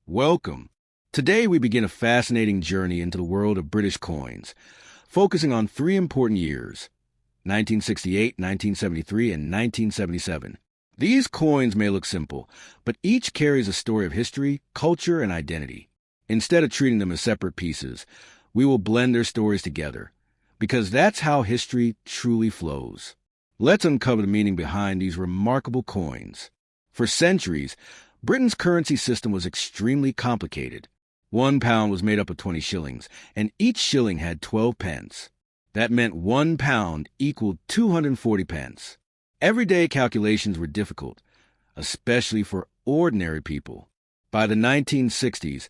Welcome. Today we begin a fascinating journey into the world of British coins, focusing on three important years: 1968, 1973, and 1977. These coins may look simple, but each carries a story of history, culture, and identity. Instead of treating them as separate pieces, we will blend their stories together, because that's how history truly flows. Let's uncover the meaning behind these remarkable coins. For centuries, Britain's currency system was extremely complicated. 1 pound was made up of 20 shillings, and each shilling had 12 pence. That meant 1 pound equaled 240 pence. Everyday calculations were difficult, especially for ordinary people. By the 1960s,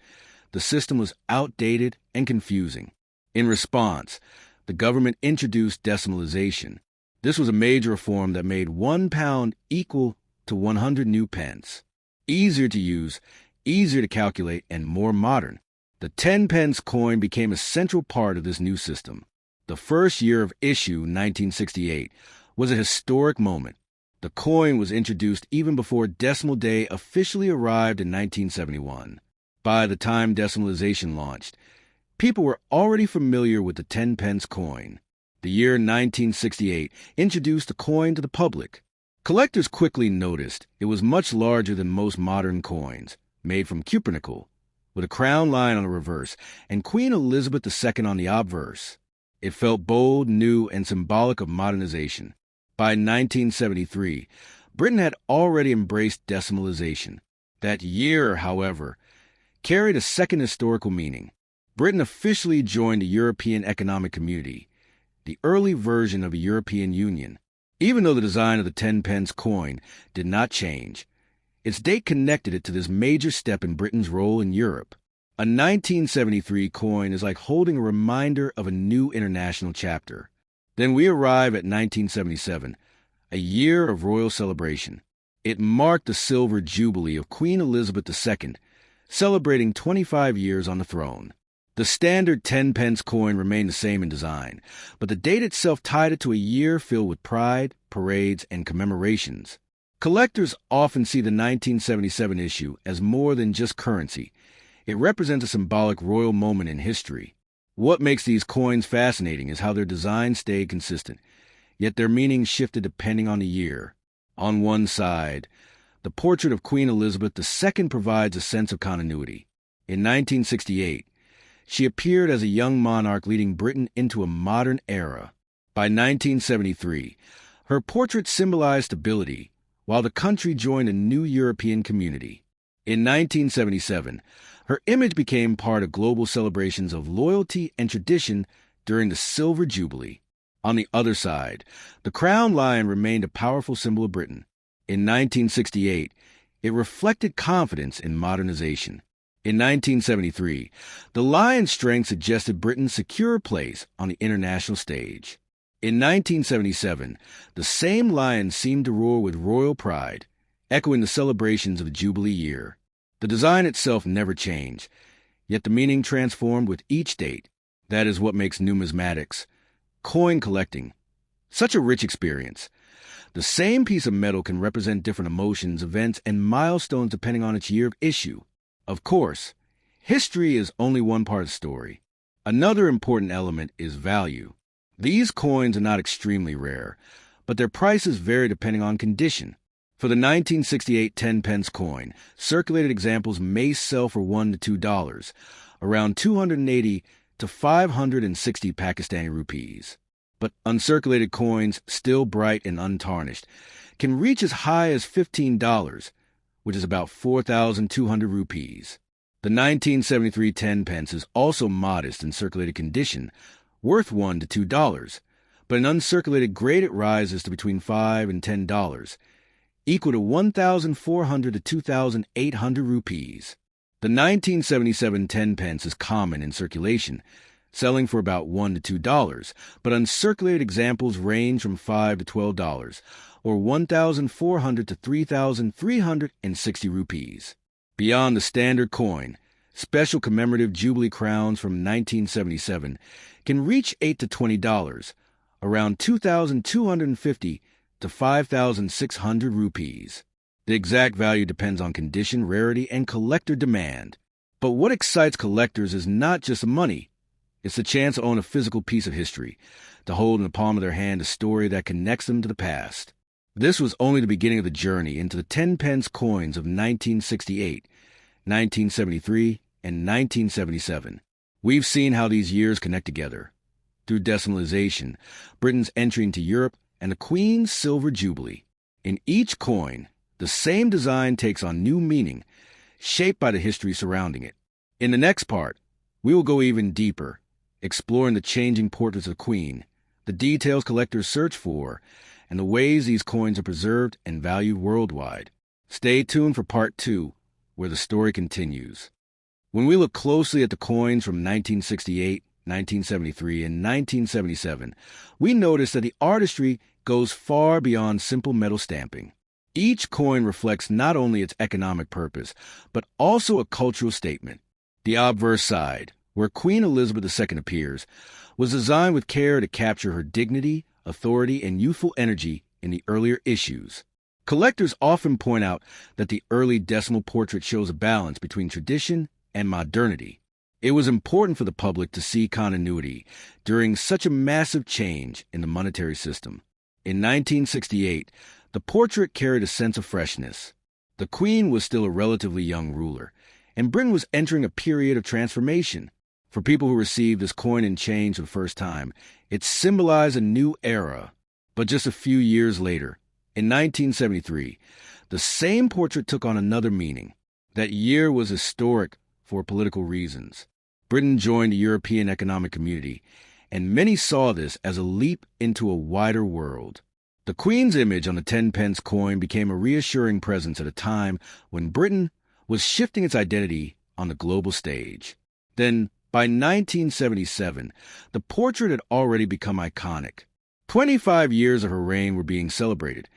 the system was outdated and confusing. In response, the government introduced decimalization. This was a major reform that made 1 pound equal to 100 new pence. Easier to use, easier to calculate, and more modern. The 10 pence coin became a central part of this new system. The first year of issue, 1968, was a historic moment. The coin was introduced even before decimal day officially arrived in 1971. By the time decimalization launched, people were already familiar with the 10 pence coin. The year 1968 introduced the coin to the public. Collectors quickly noticed it was much larger than most modern coins, made from cupronickel, with a crown lion on the reverse and Queen Elizabeth II on the obverse. It felt bold, new, and symbolic of modernization. By 1973, Britain had already embraced decimalization. That year, however, carried a second historical meaning. Britain officially joined the European Economic Community, the early version of a European Union. Even though the design of the 10 pence coin did not change, its date connected it to this major step in Britain's role in Europe. A 1973 coin is like holding a reminder of a new international chapter. Then we arrive at 1977, a year of royal celebration. It marked the silver jubilee of Queen Elizabeth II, celebrating 25 years on the throne. The standard 10 pence coin remained the same in design, but the date itself tied it to a year filled with pride, parades, and commemorations. Collectors often see the 1977 issue as more than just currency. It represents a symbolic royal moment in history. What makes these coins fascinating is how their design stayed consistent, yet their meaning shifted depending on the year. On one side, the portrait of Queen Elizabeth II provides a sense of continuity. In 1968, she appeared as a young monarch leading Britain into a modern era. By 1973, her portrait symbolized stability, while the country joined a new European community. In 1977, her image became part of global celebrations of loyalty and tradition during the Silver Jubilee. On the other side, the crown lion remained a powerful symbol of Britain. In 1968, it reflected confidence in modernization. In 1973, the lion's strength suggested Britain's secure place on the international stage. In 1977, the same lion seemed to roar with royal pride, echoing the celebrations of the Jubilee year. The design itself never changed, yet the meaning transformed with each date. That is what makes numismatics, coin collecting, such a rich experience. The same piece of metal can represent different emotions, events, and milestones depending on its year of issue. Of course, history is only one part of the story. Another important element is value. These coins are not extremely rare, but their prices vary depending on condition. For the 1968 10 pence coin, circulated examples may sell for $1 to $2, around 280 to 560 Pakistani rupees. But uncirculated coins, still bright and untarnished, can reach as high as $15, which is about 4,200 rupees. The 1973 10 pence is also modest in circulated condition, worth $1 to $2, but in uncirculated grade it rises to between $5 and $10, equal to 1,400 to 2,800 rupees. The 1977 10 pence is common in circulation, selling for about $1 to $2, but uncirculated examples range from $5 to $12, or 1,400 to 3,360 rupees. Beyond the standard coin, special commemorative Jubilee crowns from 1977 can reach $8 to $20, around 2,250 to 5,600 rupees. The exact value depends on condition, rarity, and collector demand. But what excites collectors is not just the money. It's the chance to own a physical piece of history, to hold in the palm of their hand a story that connects them to the past. This was only the beginning of the journey into the 10 pence coins of 1968, 1973, and 1977. We've seen how these years connect together. Through decimalization, Britain's entry into Europe, and the Queen's Silver Jubilee. In each coin, the same design takes on new meaning, shaped by the history surrounding it. In the next part, we will go even deeper, exploring the changing portraits of the Queen, the details collectors search for, and the ways these coins are preserved and valued worldwide. Stay tuned for Part 2, where the story continues. When we look closely at the coins from 1968, 1973, and 1977, we notice that the artistry goes far beyond simple metal stamping. Each coin reflects not only its economic purpose, but also a cultural statement. The obverse side, where Queen Elizabeth II appears, was designed with care to capture her dignity, authority, and youthful energy in the earlier issues. Collectors often point out that the early decimal portrait shows a balance between tradition and modernity. It was important for the public to see continuity during such a massive change in the monetary system. In 1968, the portrait carried a sense of freshness. The Queen was still a relatively young ruler, and Britain was entering a period of transformation. For people who received this coin and change for the first time, it symbolized a new era. But just a few years later, in 1973, the same portrait took on another meaning. That year was historic for political reasons. Britain joined the European Economic Community, and many saw this as a leap into a wider world. The Queen's image on the 10 pence coin became a reassuring presence at a time when Britain was shifting its identity on the global stage. Then, by 1977, the portrait had already become iconic. 25 years of her reign were being celebrated,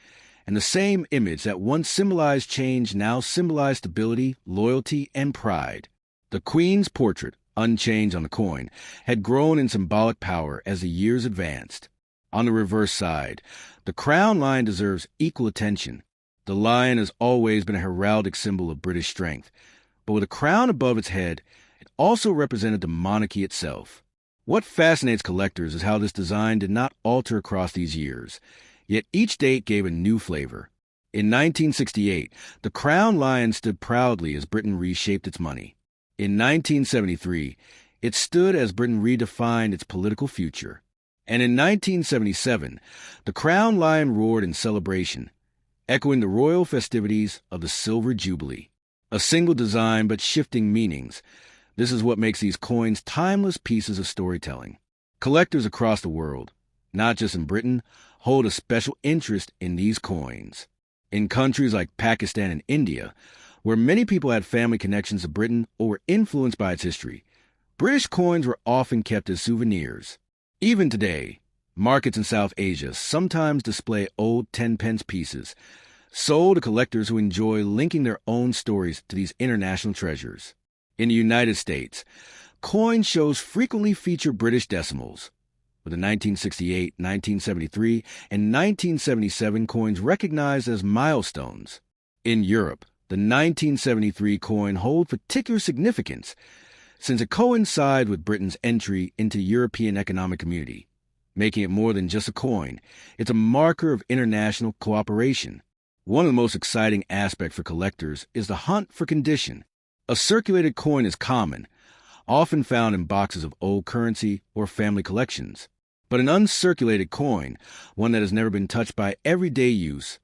and the same image that once symbolized change now symbolized stability, loyalty, and pride. The Queen's portrait, unchanged on the coin, had grown in symbolic power as the years advanced. On the reverse side, the crown lion deserves equal attention. The lion has always been a heraldic symbol of British strength, but with a crown above its head, it also represented the monarchy itself. What fascinates collectors is how this design did not alter across these years, yet each date gave a new flavor. In 1968, the crown lion stood proudly as Britain reshaped its money. In 1973, it stood as Britain redefined its political future. And in 1977, the crown lion roared in celebration, echoing the royal festivities of the Silver Jubilee. A single design but shifting meanings. This is what makes these coins timeless pieces of storytelling. Collectors across the world, not just in Britain, hold a special interest in these coins. In countries like Pakistan and India, where many people had family connections to Britain or were influenced by its history, British coins were often kept as souvenirs. Even today, markets in South Asia sometimes display old 10 pence pieces, sold to collectors who enjoy linking their own stories to these international treasures. In the United States, coin shows frequently feature British decimals, with the 1968, 1973, and 1977 coins recognized as milestones. In Europe, the 1973 coin holds particular significance since it coincides with Britain's entry into the European Economic Community, making it more than just a coin. It's a marker of international cooperation. One of the most exciting aspects for collectors is the hunt for condition. A circulated coin is common, often found in boxes of old currency or family collections. But an uncirculated coin, one that has never been touched by everyday use,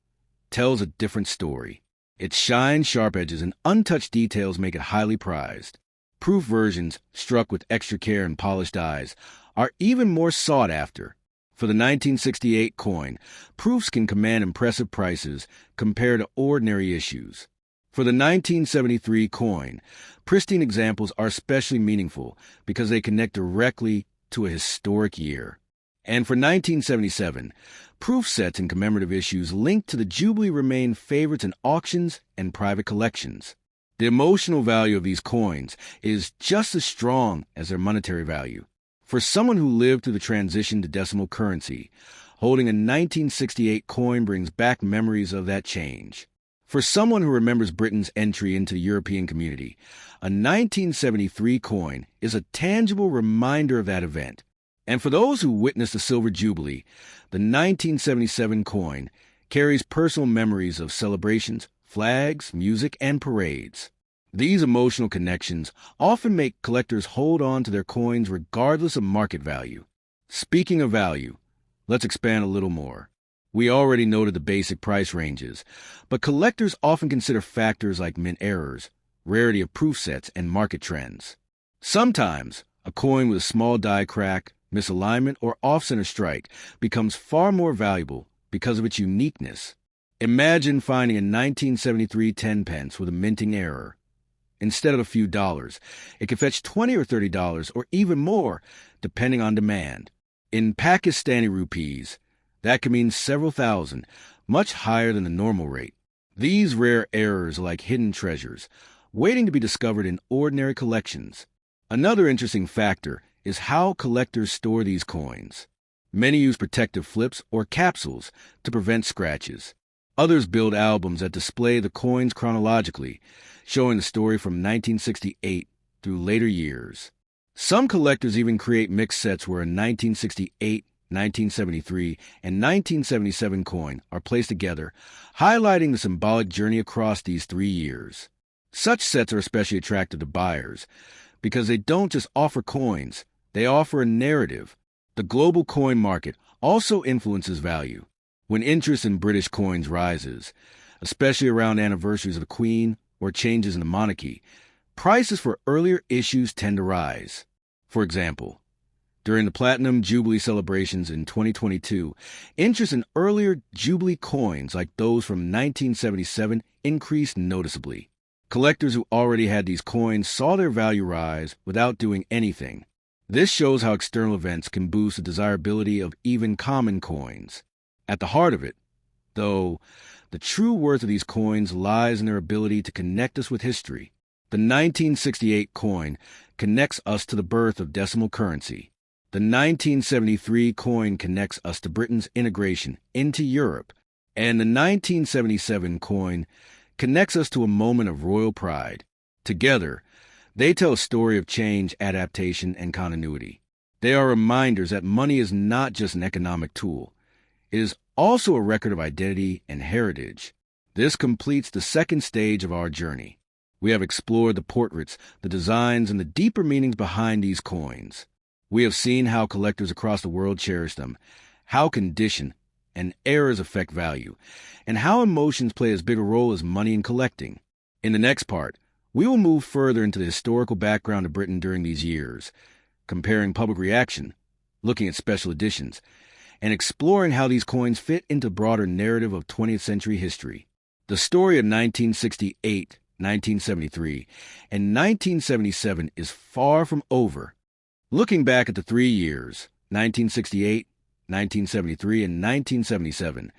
tells a different story. Its shine, sharp edges, and untouched details make it highly prized. Proof versions, struck with extra care and polished dies, are even more sought after. For the 1968 coin, proofs can command impressive prices compared to ordinary issues. For the 1973 coin, pristine examples are especially meaningful because they connect directly to a historic year. And for 1977, proof sets and commemorative issues linked to the Jubilee remain favorites in auctions and private collections. The emotional value of these coins is just as strong as their monetary value. For someone who lived through the transition to decimal currency, holding a 1968 coin brings back memories of that change. For someone who remembers Britain's entry into the European community, a 1973 coin is a tangible reminder of that event. And for those who witnessed the Silver Jubilee, the 1977 coin carries personal memories of celebrations, flags, music, and parades. These emotional connections often make collectors hold on to their coins regardless of market value. Speaking of value, let's expand a little more. We already noted the basic price ranges, but collectors often consider factors like mint errors, rarity of proof sets, and market trends. Sometimes, a coin with a small die crack, misalignment, or off-center strike becomes far more valuable because of its uniqueness. Imagine finding a 1973 10 pence with a minting error. Instead of a few dollars, it could fetch $20 or $30 or even more, depending on demand. In Pakistani rupees, that could mean several thousand, much higher than the normal rate. These rare errors are like hidden treasures, waiting to be discovered in ordinary collections. Another interesting factor is how collectors store these coins. Many use protective flips or capsules to prevent scratches. Others build albums that display the coins chronologically, showing the story from 1968 through later years. Some collectors even create mixed sets where a 1968, 1973, and 1977 coin are placed together, highlighting the symbolic journey across these 3 years. Such sets are especially attractive to buyers because they don't just offer coins, they offer a narrative. The global coin market also influences value. When interest in British coins rises, especially around anniversaries of the Queen or changes in the monarchy, prices for earlier issues tend to rise. For example, during the Platinum Jubilee celebrations in 2022, interest in earlier Jubilee coins like those from 1977 increased noticeably. Collectors who already had these coins saw their value rise without doing anything. This shows how external events can boost the desirability of even common coins. At the heart of it, though, the true worth of these coins lies in their ability to connect us with history. The 1968 coin connects us to the birth of decimal currency. The 1973 coin connects us to Britain's integration into Europe. And the 1977 coin connects us to a moment of royal pride. Together, they tell a story of change, adaptation, and continuity. They are reminders that money is not just an economic tool. It is also a record of identity and heritage. This completes the second stage of our journey. We have explored the portraits, the designs, and the deeper meanings behind these coins. We have seen how collectors across the world cherish them, how condition and errors affect value, and how emotions play as big a role as money in collecting. In the next part, we will move further into the historical background of Britain during these years, comparing public reaction, looking at special editions, and exploring how these coins fit into the broader narrative of 20th century history. The story of 1968, 1973, and 1977 is far from over. Looking back at the 3 years, 1968, 1973, and 1977,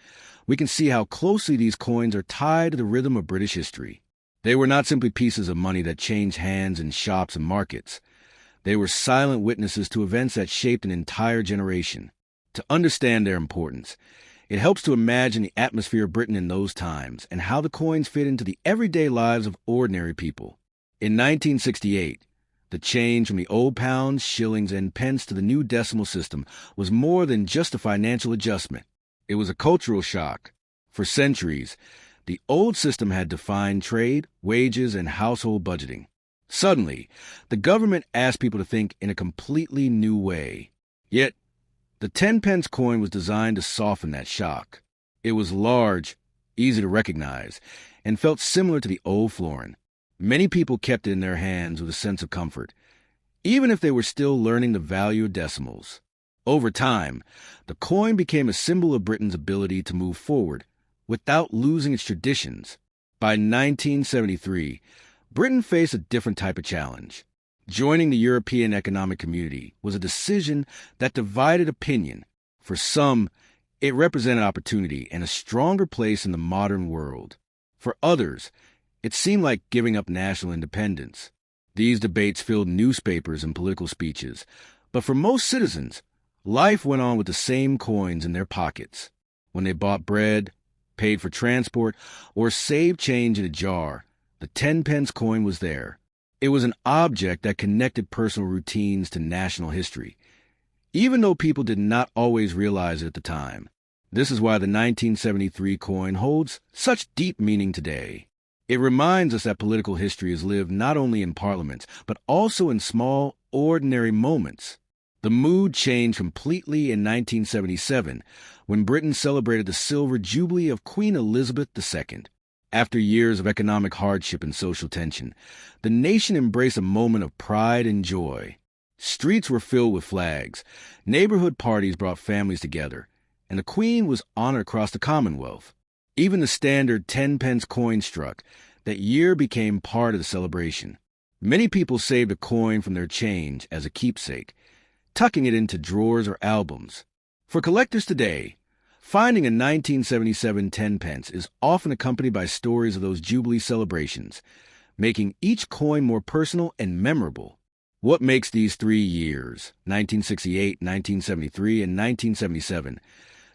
we can see how closely these coins are tied to the rhythm of British history. They were not simply pieces of money that changed hands in shops and markets. They were silent witnesses to events that shaped an entire generation. To understand their importance, it helps to imagine the atmosphere of Britain in those times and how the coins fit into the everyday lives of ordinary people. In 1968, the change from the old pounds, shillings, and pence to the new decimal system was more than just a financial adjustment. It was a cultural shock. For centuries, the old system had defined trade, wages, and household budgeting. Suddenly, the government asked people to think in a completely new way. Yet, the 10 pence coin was designed to soften that shock. It was large, easy to recognize, and felt similar to the old florin. Many people kept it in their hands with a sense of comfort, even if they were still learning the value of decimals. Over time, the coin became a symbol of Britain's ability to move forward without losing its traditions. By 1973, Britain faced a different type of challenge. Joining the European Economic Community was a decision that divided opinion. For some, it represented opportunity and a stronger place in the modern world. For others, it seemed like giving up national independence. These debates filled newspapers and political speeches, but for most citizens, life went on with the same coins in their pockets. When they bought bread, paid for transport, or saved change in a jar, the 10-pence coin was there. It was an object that connected personal routines to national history, even though people did not always realize it at the time. This is why the 1973 coin holds such deep meaning today. It reminds us that political history is lived not only in parliaments, but also in small, ordinary moments. The mood changed completely in 1977 when Britain celebrated the Silver Jubilee of Queen Elizabeth II. After years of economic hardship and social tension, the nation embraced a moment of pride and joy. Streets were filled with flags, neighborhood parties brought families together, and the Queen was honored across the Commonwealth. Even the standard 10-pence coin struck. That year became part of the celebration. Many people saved a coin from their change as a keepsake, tucking it into drawers or albums. For collectors today, finding a 1977 10-pence is often accompanied by stories of those Jubilee celebrations, making each coin more personal and memorable. What makes these 3 years, 1968, 1973, and 1977,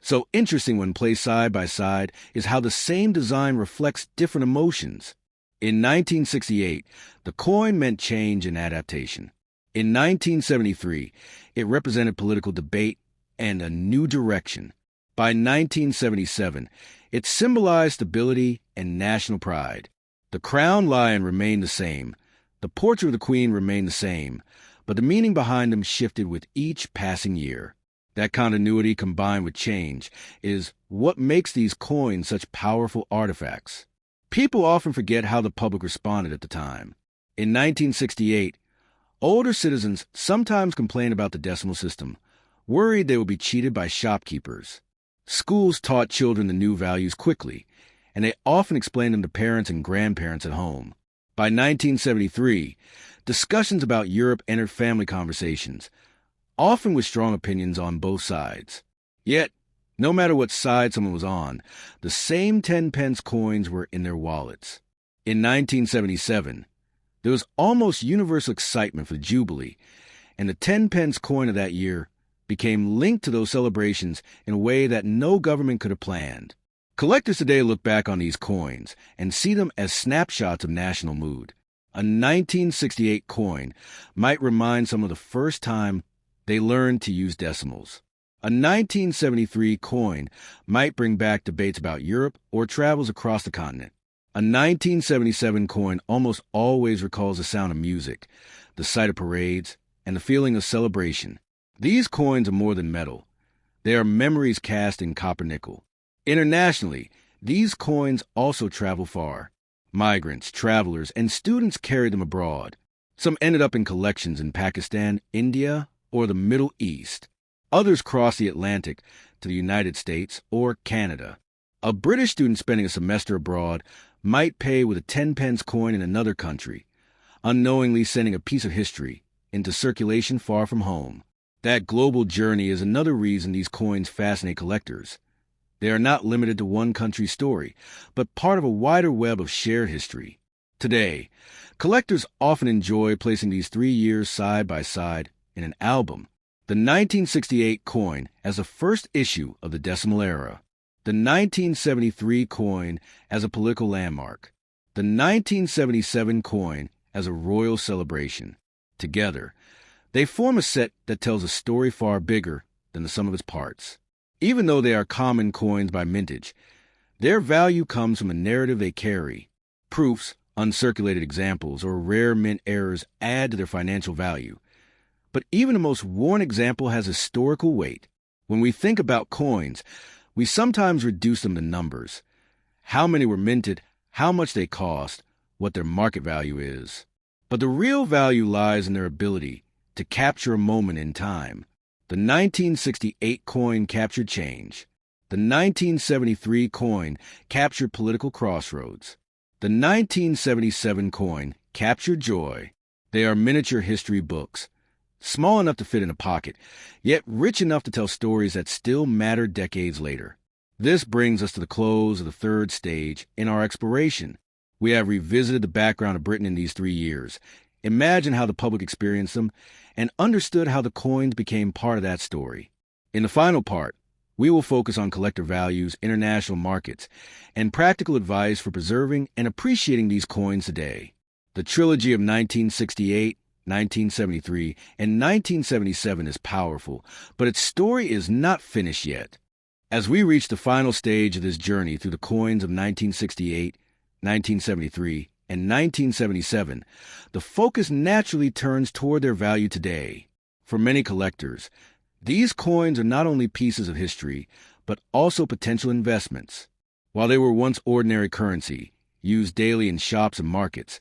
so interesting when placed side by side is how the same design reflects different emotions. In 1968, the coin meant change and adaptation. In 1973, it represented political debate and a new direction. By 1977, it symbolized stability and national pride. The crown lion remained the same. The portrait of the Queen remained the same, but the meaning behind them shifted with each passing year. That continuity combined with change is what makes these coins such powerful artifacts. People often forget how the public responded at the time. In 1968, older citizens sometimes complained about the decimal system, worried they would be cheated by shopkeepers. Schools taught children the new values quickly, and they often explained them to parents and grandparents at home. By 1973, discussions about Europe entered family conversations, often with strong opinions on both sides. Yet, no matter what side someone was on, the same 10-pence coins were in their wallets. In 1977, there was almost universal excitement for the Jubilee, and the 10-pence coin of that year became linked to those celebrations in a way that no government could have planned. Collectors today look back on these coins and see them as snapshots of national mood. A 1968 coin might remind some of the first time they learned to use decimals. A 1973 coin might bring back debates about Europe or travels across the continent. A 1977 coin almost always recalls the sound of music, the sight of parades, and the feeling of celebration. These coins are more than metal. They are memories cast in copper nickel. Internationally, these coins also travel far. Migrants, travelers, and students carried them abroad. Some ended up in collections in Pakistan, India, or the Middle East. Others crossed the Atlantic to the United States or Canada. A British student spending a semester abroad might pay with a 10-pence coin in another country, unknowingly sending a piece of history into circulation far from home. That global journey is another reason these coins fascinate collectors. They are not limited to one country's story, but part of a wider web of shared history. Today, collectors often enjoy placing these 3 years side by side in an album. The 1968 coin as the first issue of the decimal era. The 1973 coin as a political landmark. The 1977 coin as a royal celebration. Together, they form a set that tells a story far bigger than the sum of its parts. Even though they are common coins by mintage, their value comes from the narrative they carry. Proofs, uncirculated examples, or rare mint errors add to their financial value. But even the most worn example has historical weight. When we think about coins, we sometimes reduce them to numbers. How many were minted, how much they cost, what their market value is. But the real value lies in their ability to capture a moment in time. The 1968 coin captured change. The 1973 coin captured political crossroads. The 1977 coin captured joy. They are miniature history books, small enough to fit in a pocket, yet rich enough to tell stories that still matter decades later. This brings us to the close of the third stage in our exploration. We have revisited the background of Britain in these 3 years, imagined how the public experienced them, and understood how the coins became part of that story. In the final part, We will focus on collector values, international markets, and practical advice for preserving and appreciating these coins today. The trilogy of 1968, 1973, and 1977 is powerful, but its story is not finished yet. As we reach the final stage of this journey through the coins of 1968, 1973, and 1977, the focus naturally turns toward their value today. For many collectors, these coins are not only pieces of history, but also potential investments. While they were once ordinary currency, used daily in shops and markets,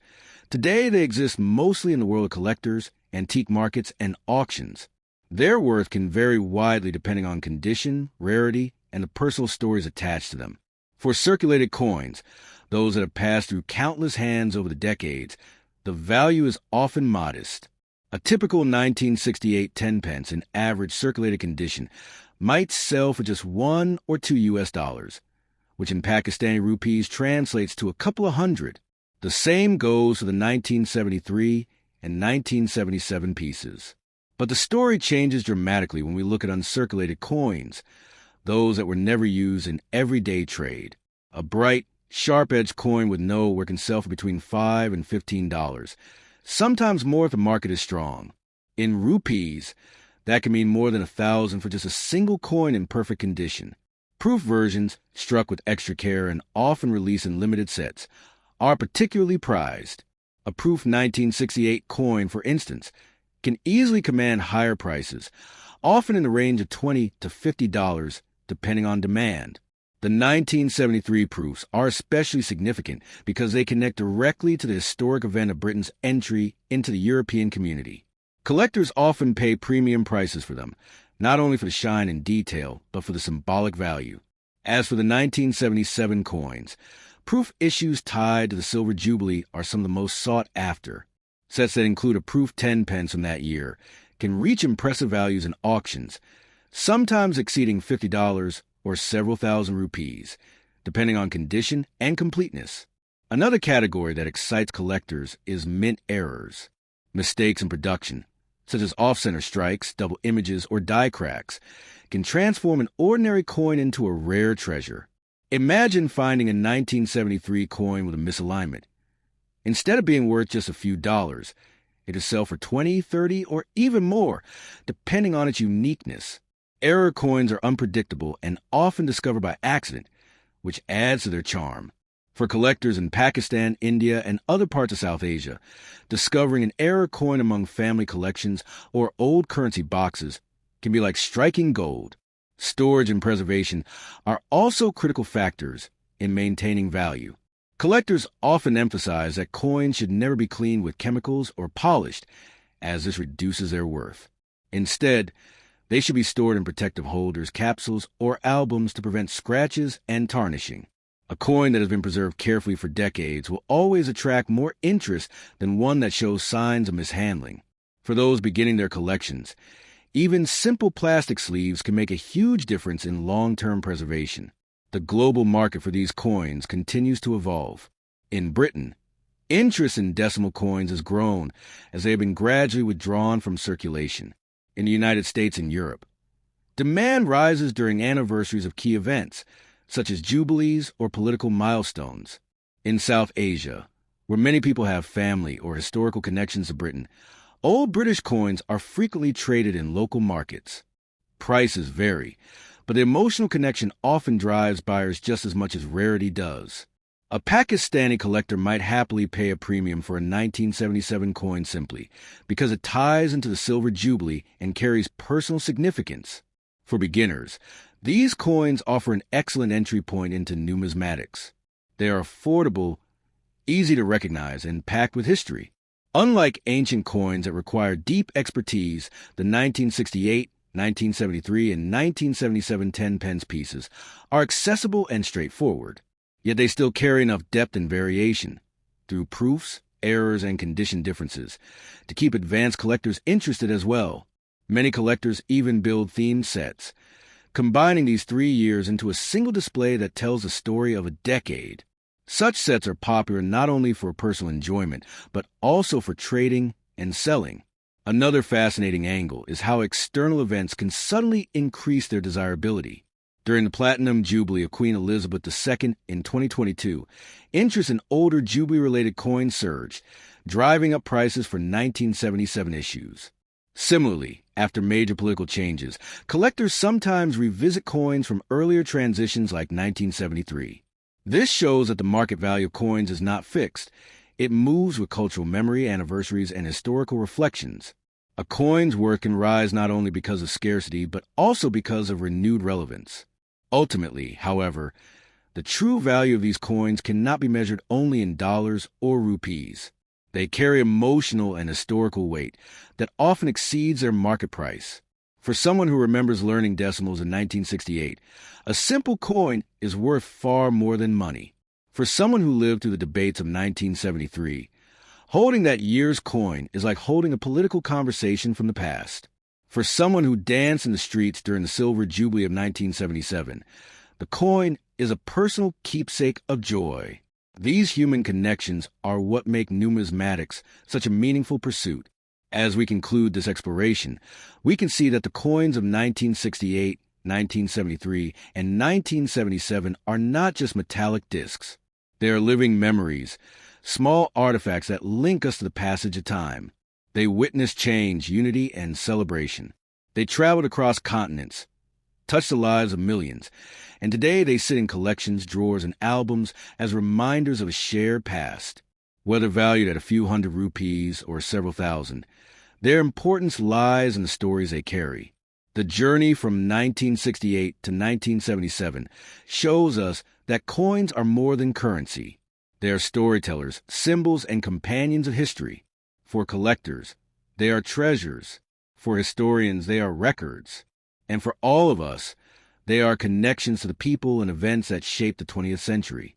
today they exist mostly in the world of collectors, antique markets, and auctions. Their worth can vary widely depending on condition, rarity, and the personal stories attached to them. For circulated coins, those that have passed through countless hands over the decades, the value is often modest. A typical 1968 10 pence in average circulated condition might sell for just $1 or $2 US, which in Pakistani rupees translates to a couple of hundred. The same goes for the 1973 and 1977 pieces. But the story changes dramatically when we look at uncirculated coins, those that were never used in everyday trade. A bright, sharp-edged coin with nowhere can sell for between $5 and $15, sometimes more if the market is strong. In rupees, that can mean more than 1,000 for just a single coin in perfect condition. Proof versions, struck with extra care and often released in limited sets, are particularly prized. A proof 1968 coin, for instance, can easily command higher prices, often in the range of $20 to $50, depending on demand. The 1973 proofs are especially significant because they connect directly to the historic event of Britain's entry into the European community. Collectors often pay premium prices for them, not only for the shine and detail, but for the symbolic value. As for the 1977 coins, proof issues tied to the Silver Jubilee are some of the most sought after. Sets that include a proof 10 pence from that year can reach impressive values in auctions, sometimes exceeding $50 or several thousand rupees, depending on condition and completeness. Another category that excites collectors is mint errors. Mistakes in production, such as off-center strikes, double images, or die cracks, can transform an ordinary coin into a rare treasure. Imagine finding a 1973 coin with a misalignment. Instead of being worth just a few dollars, it is sell for 20, 30, or even more, depending on its uniqueness. Error coins are unpredictable and often discovered by accident, which adds to their charm. For collectors in Pakistan, India, and other parts of South Asia, discovering an error coin among family collections or old currency boxes can be like striking gold. Storage and preservation are also critical factors in maintaining value. Collectors often emphasize that coins should never be cleaned with chemicals or polished, as this reduces their worth. Instead, they should be stored in protective holders, capsules, or albums to prevent scratches and tarnishing. A coin that has been preserved carefully for decades will always attract more interest than one that shows signs of mishandling. For those beginning their collections, even simple plastic sleeves can make a huge difference in long-term preservation. The global market for these coins continues to evolve. In Britain, interest in decimal coins has grown as they have been gradually withdrawn from circulation. In the United States and Europe, demand rises during anniversaries of key events, such as jubilees or political milestones. In South Asia, where many people have family or historical connections to Britain, old British coins are frequently traded in local markets. Prices vary, but the emotional connection often drives buyers just as much as rarity does. A Pakistani collector might happily pay a premium for a 1977 coin simply because it ties into the Silver Jubilee and carries personal significance. For beginners, these coins offer an excellent entry point into numismatics. They are affordable, easy to recognize, and packed with history. Unlike ancient coins that require deep expertise, the 1968, 1973, and 1977 10 pence pieces are accessible and straightforward. Yet they still carry enough depth and variation, through proofs, errors, and condition differences, to keep advanced collectors interested as well. Many collectors even build themed sets, combining these 3 years into a single display that tells the story of a decade. Such sets are popular not only for personal enjoyment, but also for trading and selling. Another fascinating angle is how external events can suddenly increase their desirability. During the Platinum Jubilee of Queen Elizabeth II in 2022, interest in older Jubilee-related coins surged, driving up prices for 1977 issues. Similarly, after major political changes, collectors sometimes revisit coins from earlier transitions like 1973. This shows that the market value of coins is not fixed. It moves with cultural memory, anniversaries, and historical reflections. A coin's worth can rise not only because of scarcity, but also because of renewed relevance. Ultimately, however, the true value of these coins cannot be measured only in dollars or rupees. They carry emotional and historical weight that often exceeds their market price. For someone who remembers learning decimals in 1968, a simple coin is worth far more than money. For someone who lived through the debates of 1973, holding that year's coin is like holding a political conversation from the past. For someone who danced in the streets during the Silver Jubilee of 1977, the coin is a personal keepsake of joy. These human connections are what make numismatics such a meaningful pursuit. As we conclude this exploration, we can see that the coins of 1968, 1973, and 1977 are not just metallic discs. They are living memories, small artifacts that link us to the passage of time. They witnessed change, unity, and celebration. They traveled across continents, touched the lives of millions, and today they sit in collections, drawers, and albums as reminders of a shared past. Whether valued at a few hundred rupees or several thousand, their importance lies in the stories they carry. The journey from 1968 to 1977 shows us that coins are more than currency. They are storytellers, symbols, and companions of history. For collectors, they are treasures. For historians, they are records. And for all of us, they are connections to the people and events that shaped the 20th century.